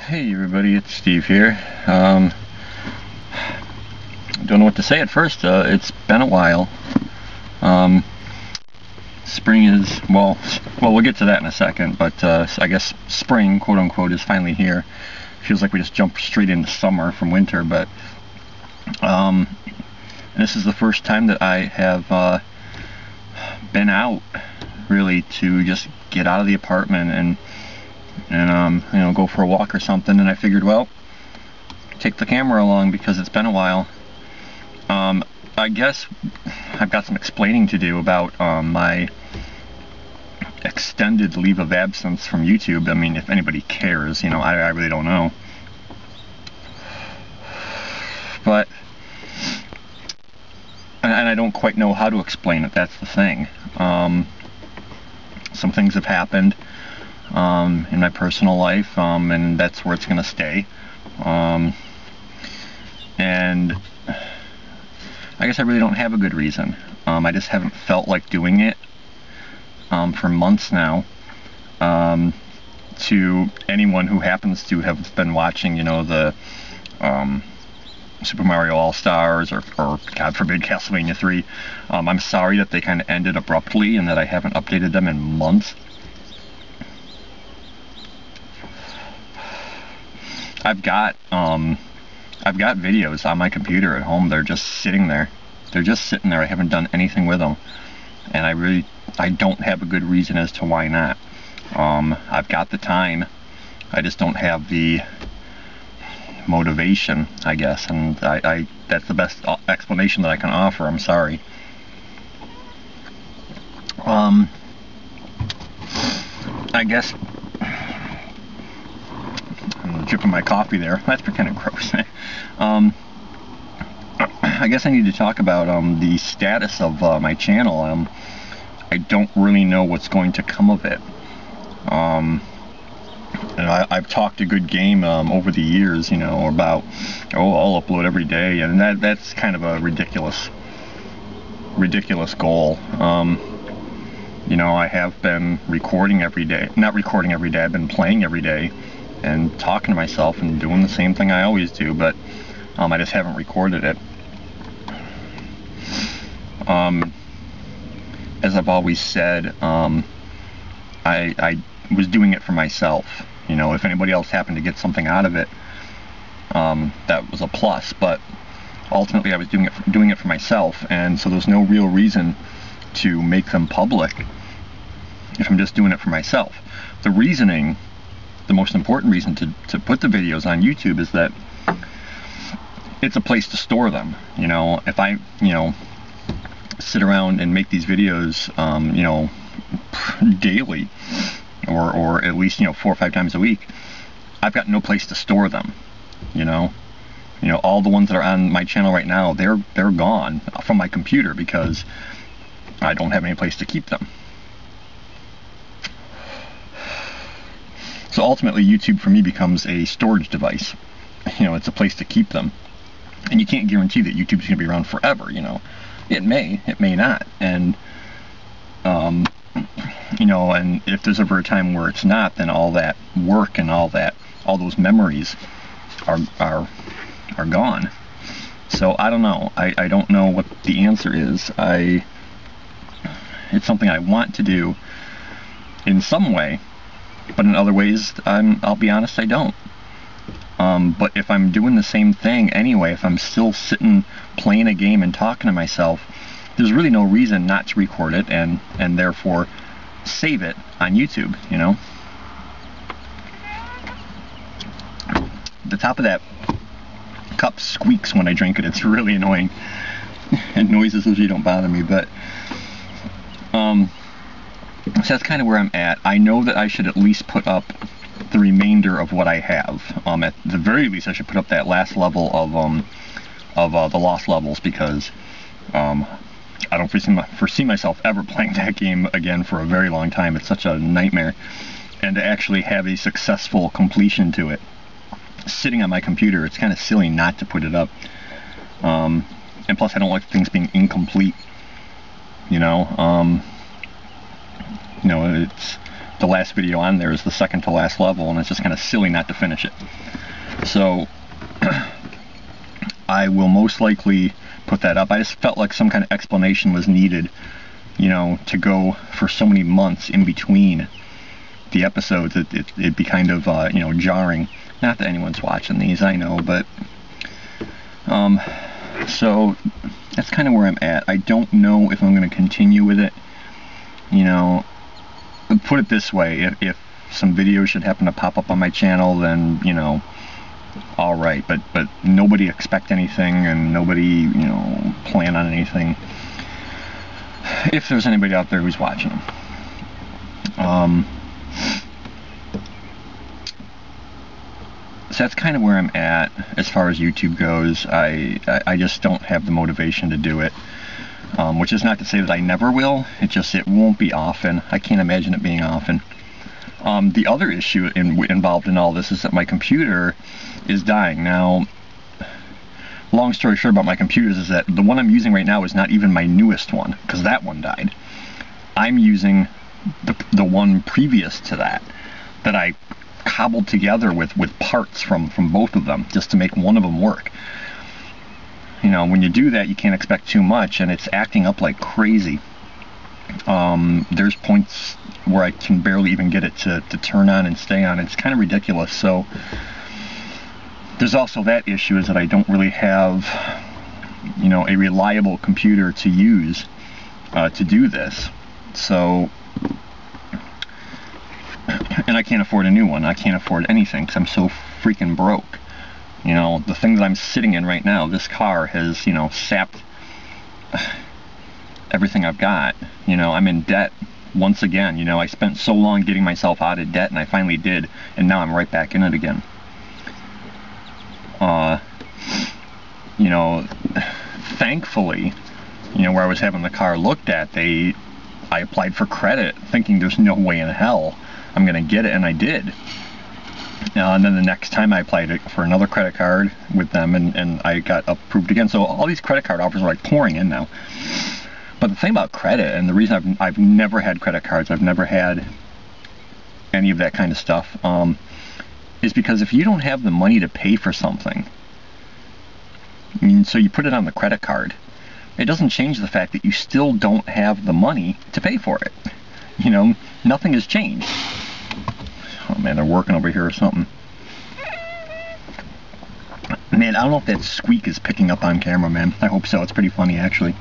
Hey everybody, it's Steve here. Don't know what to say at first. It's been a while. Spring is, well, we'll get to that in a second, but I guess spring, quote unquote, is finally here. Feels like we just jumped straight into summer from winter, but this is the first time that I have been out, really, to just get out of the apartment and you know, go for a walk or something. And I figured, well, take the camera along because it's been a while. I guess I've got some explaining to do about my extended leave of absence from YouTube. I mean, if anybody cares, you know, I really don't know. But and I don't quite know how to explain it. That's the thing. Some things have happened in my personal life, and that's where it's going to stay. And I guess I really don't have a good reason. I just haven't felt like doing it for months now. To anyone who happens to have been watching, you know, the Super Mario All-Stars or God forbid Castlevania 3, I'm sorry that they kind of ended abruptly and that I haven't updated them in months. I've got videos on my computer at home. They're just sitting there. They're just sitting there. I haven't done anything with them, and I don't have a good reason as to why not. I've got the time. I just don't have the motivation, I guess, and that's the best explanation that I can offer. I'm sorry. I guess I'm dripping my coffee there. That's kind of gross. I guess I need to talk about the status of my channel. I don't really know what's going to come of it. And I've talked a good game over the years, you know, about, oh, I'll upload every day, and that's kind of a ridiculous goal. You know, I have been recording every day. Not recording every day, I've been playing every day and talking to myself and doing the same thing I always do, but I just haven't recorded it. As I've always said, I was doing it for myself. You know, if anybody else happened to get something out of it, that was a plus, but ultimately I was doing it for myself, and so there's no real reason to make them public if I'm just doing it for myself. The reasoning, the most important reason to put the videos on YouTube is that it's a place to store them. You know, if I, you know, sit around and make these videos, you know, daily, or at least, you know, 4 or 5 times a week, I've got no place to store them. You know, all the ones that are on my channel right now, they're gone from my computer because I don't have any place to keep them. So ultimately, YouTube for me becomes a storage device. You know, it's a place to keep them, and you can't guarantee that YouTube's going to be around forever. You know, it may not, and you know, and if there's ever a time where it's not, then all that work and all those memories are gone. So I don't know. I don't know what the answer is. It's something I want to do in some way, but in other ways, I'll be honest, I don't. But if I'm doing the same thing anyway, if I'm still sitting playing a game and talking to myself, there's really no reason not to record it and therefore save it on YouTube, you know? The top of that cup squeaks when I drink it. It's really annoying. And noises usually don't bother me, but so that's kind of where I'm at. I know that I should at least put up the remainder of what I have. At the very least, I should put up that last level of the Lost Levels, because I don't foresee myself ever playing that game again for a very long time. It's such a nightmare. And to actually have a successful completion to it, sitting on my computer, it's kind of silly not to put it up. And plus, I don't like things being incomplete. You know, the last video on there is the second to last level, and it's just kind of silly not to finish it. So I will most likely put that up. I just felt like some kind of explanation was needed, you know, to go for so many months in between the episodes. It'd be kind of, you know, jarring. Not that anyone's watching these, I know, but so that's kind of where I'm at. I don't know if I'm going to continue with it. You know, put it this way, if some videos should happen to pop up on my channel, then, you know, alright, but nobody expect anything, and nobody, you know, plan on anything, if there's anybody out there who's watching them. So that's kind of where I'm at as far as YouTube goes. I just don't have the motivation to do it, which is not to say that I never will. It won't be often. I can't imagine it being often. The other issue involved in all this is that my computer is dying. Now, long story short about my computers is that the one I'm using right now is not even my newest one, because that one died. I'm using the one previous to that I cobbled together with parts from both of them just to make one of them work. You know, when you do that, you can't expect too much, and it's acting up like crazy. There's points where I can barely even get it to turn on and stay on. It's kind of ridiculous. So there's also that issue, is that I don't really have, you know, a reliable computer to use to do this. So, and I can't afford a new one. I can't afford anything because I'm so freaking broke. You know, the thing that I'm sitting in right now, this car has, you know, sapped everything I've got. You know, I'm in debt once again. You know, I spent so long getting myself out of debt, and I finally did, and now I'm right back in it again. You know, thankfully, you know, where I was having the car looked at, I applied for credit thinking there's no way in hell I'm gonna get it, and I did. And then the next time I applied for another credit card with them, and I got approved again. So all these credit card offers are like pouring in now. But the thing about credit, and the reason I've never had credit cards, I've never had any of that kind of stuff, is because if you don't have the money to pay for something, I mean, so you put it on the credit card, it doesn't change the fact that you still don't have the money to pay for it. You know, nothing has changed. Oh man, they're working over here or something. Man, I don't know if that squeak is picking up on camera, man. I hope so. It's pretty funny, actually.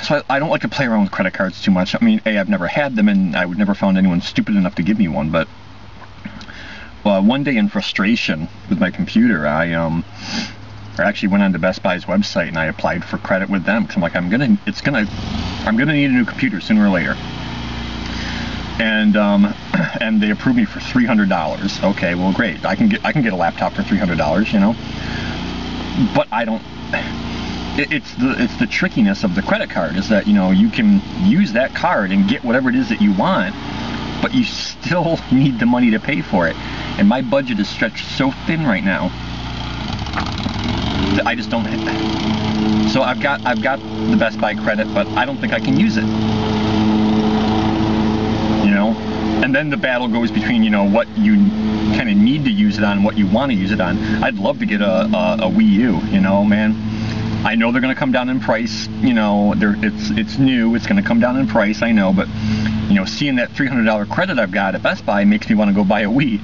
So I don't like to play around with credit cards too much. I mean, I've never had them, and I would never found anyone stupid enough to give me one, but one day in frustration with my computer, I actually went on to Best Buy's website and I applied for credit with them, because I'm like, I'm gonna need a new computer sooner or later. And they approved me for $300. Okay, well, great. I can get a laptop for $300, you know. But I don't. It's the trickiness of the credit card, is that, you know, you can use that card and get whatever it is that you want, but you still need the money to pay for it. And my budget is stretched so thin right now that I just don't hit that. So I've got the Best Buy credit, but I don't think I can use it. You know? And then the battle goes between, you know, what you kind of need to use it on and what you want to use it on. I'd love to get a Wii U, you know, man. I know they're going to come down in price, you know, it's new, it's going to come down in price, I know, but, you know, seeing that $300 credit I've got at Best Buy makes me want to go buy a Wii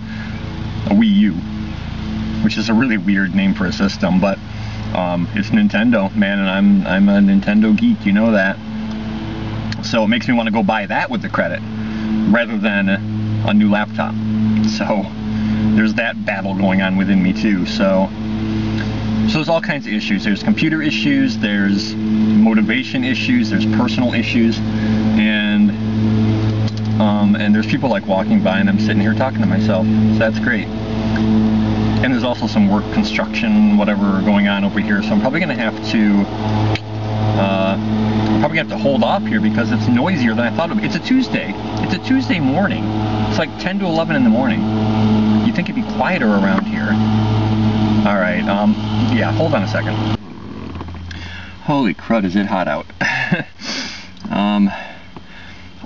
U, which is a really weird name for a system, but it's Nintendo, man, and I'm a Nintendo geek, you know that. So it makes me want to go buy that with the credit rather than a new laptop. So there's that battle going on within me too. So there's all kinds of issues. There's computer issues, there's motivation issues, there's personal issues, and there's people like walking by and I'm sitting here talking to myself. So that's great. And there's also some work, construction, whatever going on over here. So I'm probably going to have to hold off here because it's noisier than I thought it would be. It's a Tuesday. It's a Tuesday morning. It's like 10 to 11 in the morning. You'd think it'd be quieter around here. Alright, yeah, hold on a second. Holy crud, is it hot out.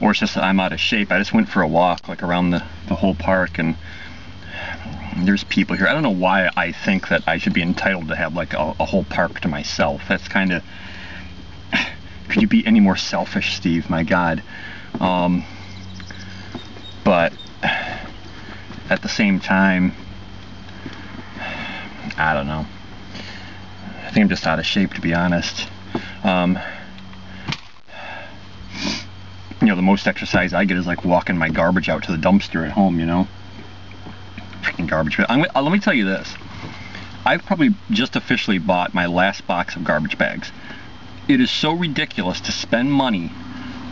or it's just that I'm out of shape. I just went for a walk like around the whole park, and there's people here. I don't know why I think that I should be entitled to have like a whole park to myself. That's kind of, could you be any more selfish, Steve? My God. But at the same time, I don't know. I think I'm just out of shape, to be honest. You know, the most exercise I get is like walking my garbage out to the dumpster at home, you know? Freaking garbage. But let me tell you this. I've probably just officially bought my last box of garbage bags. It is so ridiculous to spend money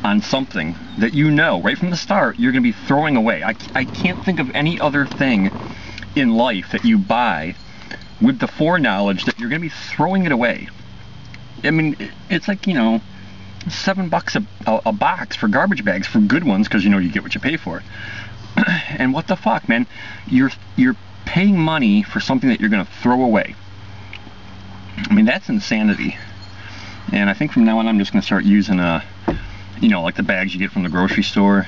on something that you know right from the start you're going to be throwing away. I can't think of any other thing in life that you buy with the foreknowledge that you're going to be throwing it away. I mean, it's like, you know, $7 a box for garbage bags, for good ones, because you know you get what you pay for. And what the fuck, man? You're paying money for something that you're going to throw away. I mean, that's insanity. And I think from now on I'm just going to start using you know, like the bags you get from the grocery store,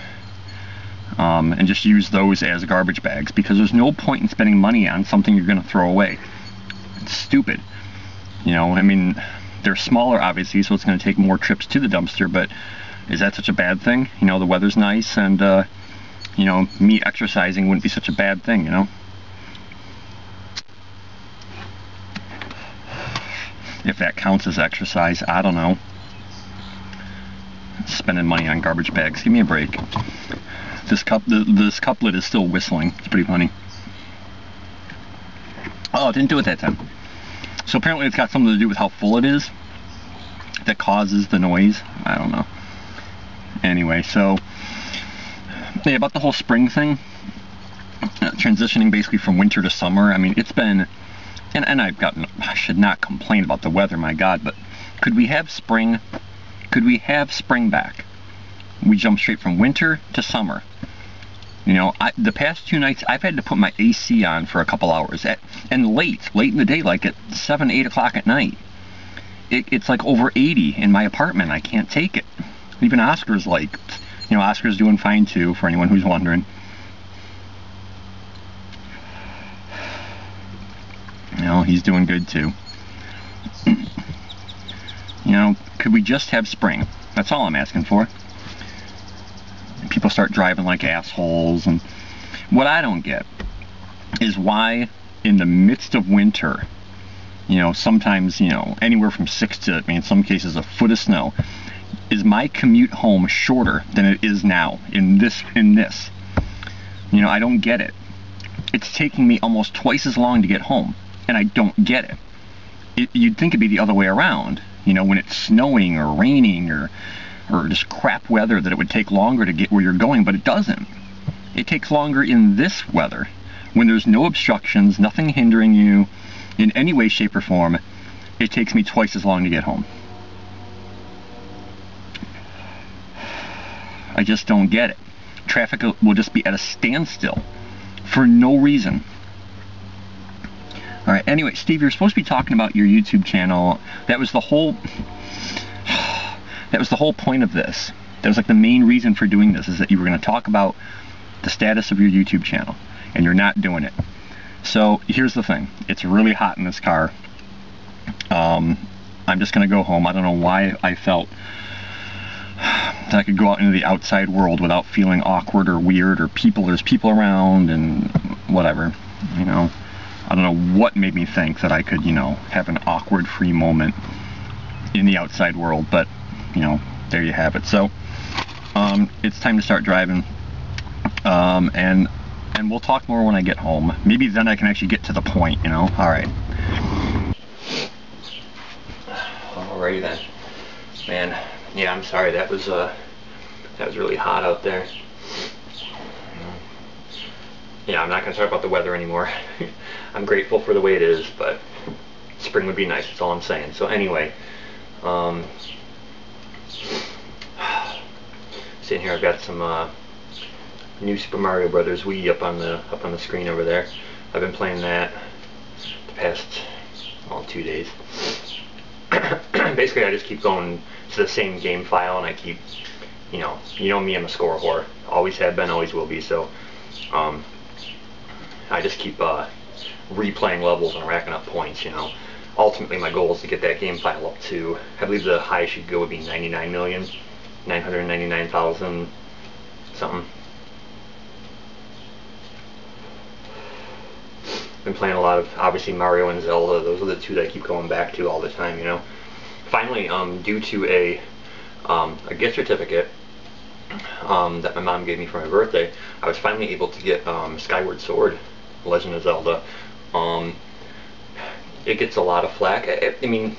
and just use those as garbage bags, because there's no point in spending money on something you're going to throw away. It's stupid. You know, I mean, they're smaller obviously, so it's going to take more trips to the dumpster, but is that such a bad thing? You know, the weather's nice, and you know, me exercising wouldn't be such a bad thing, you know? If that counts as exercise, I don't know. Spending money on garbage bags, give me a break. This couplet is still whistling. It's pretty funny. Oh, it didn't do it that time. So apparently it's got something to do with how full it is that causes the noise. I don't know. Anyway, so yeah, about the whole spring thing, transitioning basically from winter to summer. I mean, it's been, and I should not complain about the weather, my God, but could we have spring? Could we have spring back? We jump straight from winter to summer. You know, the past 2 nights I've had to put my AC on for a couple hours, and late in the day, like at 7, 8 o'clock at night. It's like over 80 in my apartment. I can't take it. Even Oscar's like, you know, Oscar's doing fine too, for anyone who's wondering. You know, he's doing good too. You know, could we just have spring? That's all I'm asking for. People start driving like assholes, and what I don't get is why in the midst of winter, you know, sometimes, you know, anywhere from 6 to, I mean, in some cases, a foot of snow, is my commute home shorter than it is now in this. You know, I don't get it. It's taking me almost twice as long to get home, and I don't get it. You'd think it'd be the other way around, you know, when it's snowing or raining or just crap weather, that it would take longer to get where you're going, but it doesn't. It takes longer in this weather, when there's no obstructions, nothing hindering you in any way, shape, or form. It takes me twice as long to get home. I just don't get it. Traffic will just be at a standstill for no reason. Alright, anyway, Steve, you're supposed to be talking about your YouTube channel. That was the whole point of this. That was like the main reason for doing this, is that you were going to talk about the status of your YouTube channel, and you're not doing it. So here's the thing. It's really hot in this car. I'm just going to go home. I don't know why I felt that I could go out into the outside world without feeling awkward or weird, or there's people around and whatever, you know. I don't know what made me think that I could, you know, have an awkward free moment in the outside world, but, you know, there you have it. So it's time to start driving, and we'll talk more when I get home. Maybe then I can actually get to the point, you know. Alright. Alrighty then. Man, yeah, I'm sorry, that was really hot out there. Yeah, I'm not going to talk about the weather anymore. I'm grateful for the way it is, but spring would be nice, that's all I'm saying. So anyway, sitting here, I've got some new Super Mario Brothers Wii up on the screen over there. I've been playing that the past 2 days. Basically, I just keep going to the same game file, and I keep you know me, I'm a score whore. Always have been, always will be. So I just keep replaying levels and racking up points. Ultimately, my goal is to get that game file up to, I believe the highest you could go would be 99,999,000 something. Been playing a lot of, obviously, Mario and Zelda. Those are the two that I keep going back to all the time. Finally, due to a gift certificate that my mom gave me for my birthday, I was finally able to get Skyward Sword, Legend of Zelda. It gets a lot of flack. I mean,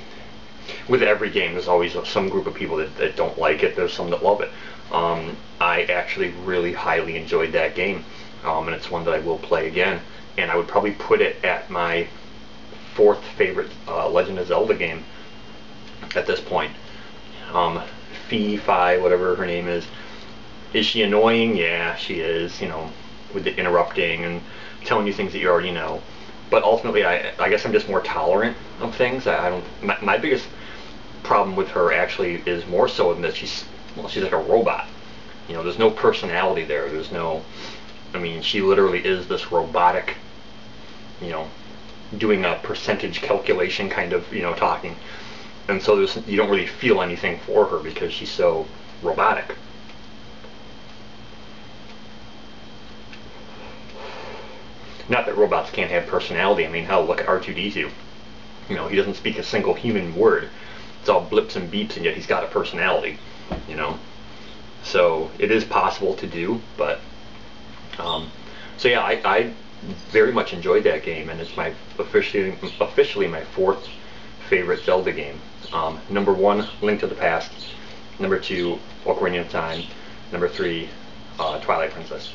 with every game, there's always some group of people that don't like it. There's some that love it. I actually really highly enjoyed that game, and it's one that I will play again. And I would probably put it at my 4th favorite Legend of Zelda game at this point. Fi, whatever her name is. Is she annoying? Yeah, she is, with the interrupting and telling you things that you already know. But ultimately, I guess I'm just more tolerant of things. My biggest problem with her actually is more so that she's like a robot. There's no personality there. There's no, I mean, she literally is this robotic, doing a percentage calculation kind of, talking. And so you don't really feel anything for her because she's so robotic. Not that robots can't have personality. I mean, hell, look at R2-D2. He doesn't speak a single human word. It's all blips and beeps, and yet he's got a personality. So it is possible to do, but so yeah, I very much enjoyed that game, and it's my officially my 4th favorite Zelda game. Number 1, Link to the Past. Number 2, Ocarina of Time. Number 3, Twilight Princess.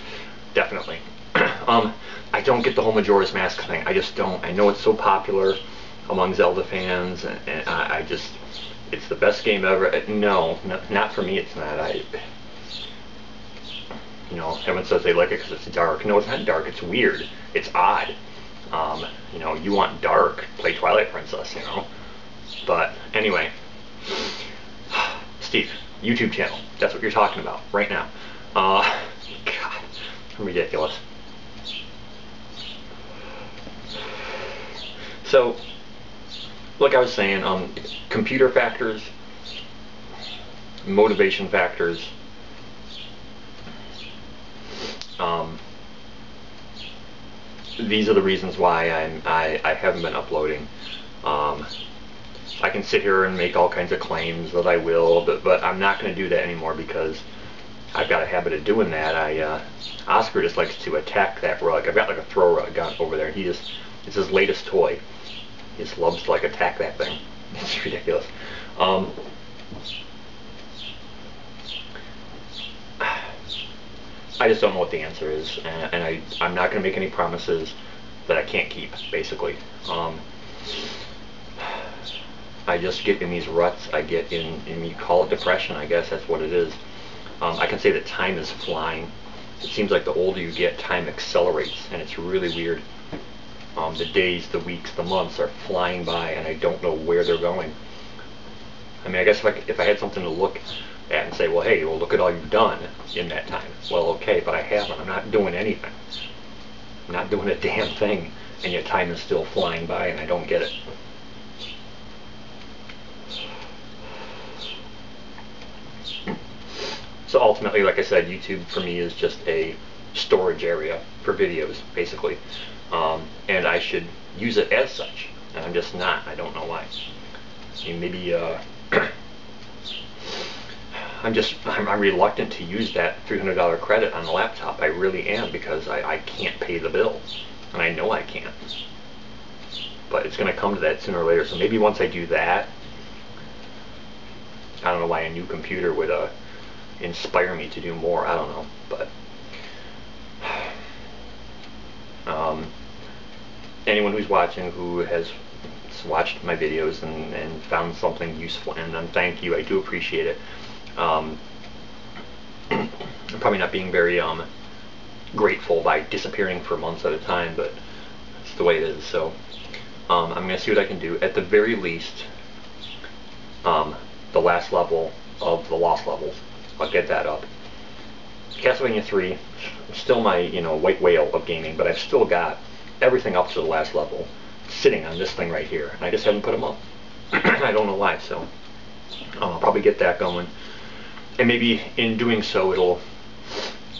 Definitely. I don't get the whole Majora's Mask thing. I just don't. I know it's so popular among Zelda fans, and I just, it's the best game ever. No, not for me. It's not. Everyone says they like it because it's dark. No, it's not dark. It's weird. It's odd. You want dark, play Twilight Princess. But anyway, Steve, YouTube channel. That's what you're talking about right now. God, I'm ridiculous. So, like I was saying, computer factors, motivation factors, these are the reasons why I haven't been uploading. I can sit here and make all kinds of claims that I will, but I'm not going to do that anymore because I've got a habit of doing that. Oscar just likes to attack that rug. I've got like a throw rug over there, and it's his latest toy. He just loves to like attack that thing. It's ridiculous. I just don't know what the answer is, and I'm not going to make any promises that I can't keep, basically. I just get in these ruts. I get in, you call it depression, I guess that's what it is. I can say that time is flying. It seems like the older you get, time accelerates, and it's really weird. The days, the weeks, the months are flying by, and I don't know where they're going. I mean, I guess if I had something to look at and say, well, hey, look at all you've done in that time. Well, okay, but I haven't. I'm not doing anything. I'm not doing a damn thing, and yet time is still flying by, and I don't get it. So ultimately, like I said, YouTube for me is just a storage area for videos, basically. And I should use it as such, and I'm just not. I don't know why. I mean, maybe I'm reluctant to use that $300 credit on the laptop. I really am, because I can't pay the bills, and I know I can't. But it's going to come to that sooner or later. So maybe once I do that, I don't know why a new computer would inspire me to do more. I don't know, but anyone who's watching who has watched my videos and found something useful, and thank you, I do appreciate it. I'm probably not being very grateful by disappearing for months at a time, but it's the way it is. So I'm going to see what I can do. At the very least, the last level of the Lost Levels I'll get that up. Castlevania 3, still my, you know, white whale of gaming, but I've still got everything up to the last level sitting on this thing right here, and I just haven't put them up. I don't know why, so I'll probably get that going, and maybe in doing so it'll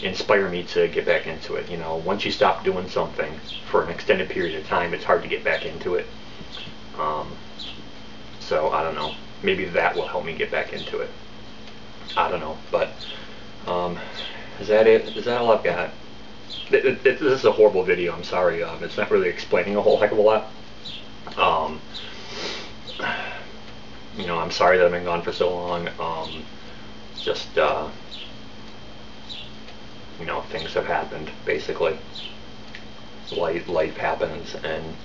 inspire me to get back into it. You know, once you stop doing something for an extended period of time, it's hard to get back into it. So I don't know, maybe that will help me get back into it. I don't know, but is that it? Is that all I've got? This is a horrible video, I'm sorry. It's not really explaining a whole heck of a lot. You know, I'm sorry that I've been gone for so long. Just, you know, things have happened, basically. Life happens, and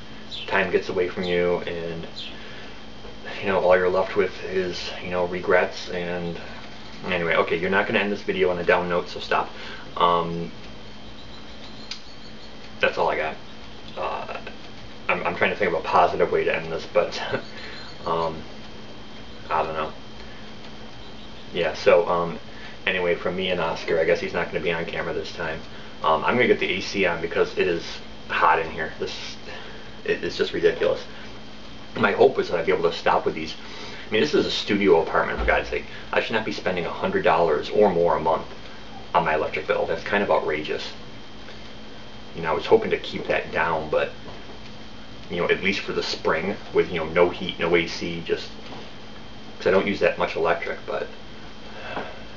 time gets away from you, and, you know, all you're left with is, you know, regrets. And anyway, okay, you're not going to end this video on a down note, so stop. That's all I got. I'm trying to think of a positive way to end this, but I don't know. Yeah, so anyway, from me and Oscar, I guess he's not going to be on camera this time. I'm going to get the AC on because it is hot in here. It's just ridiculous. My hope was that I'd be able to stop with these. I mean, this is a studio apartment, for God's sake. I should not be spending $100 or more a month on my electric bill. That's kind of outrageous. You know, I was hoping to keep that down, but, you know, at least for the spring, with, you know, no heat, no AC, just because I don't use that much electric. But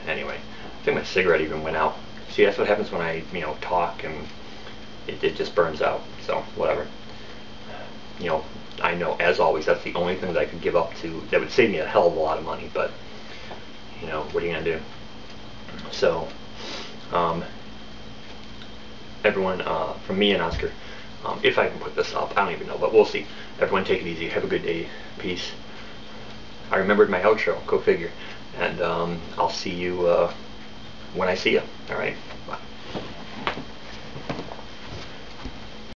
anyway, I think my cigarette even went out. See, that's what happens when I, you know, talk, and it just burns out. So whatever. You know, I know, as always, that's the only thing that I could give up to that would save me a hell of a lot of money, but, you know, what are you going to do? So, everyone, from me and Oscar, if I can put this up, I don't even know, but we'll see. Everyone take it easy. Have a good day. Peace. I remembered my outro. Go figure. And I'll see you when I see you. All right? Bye.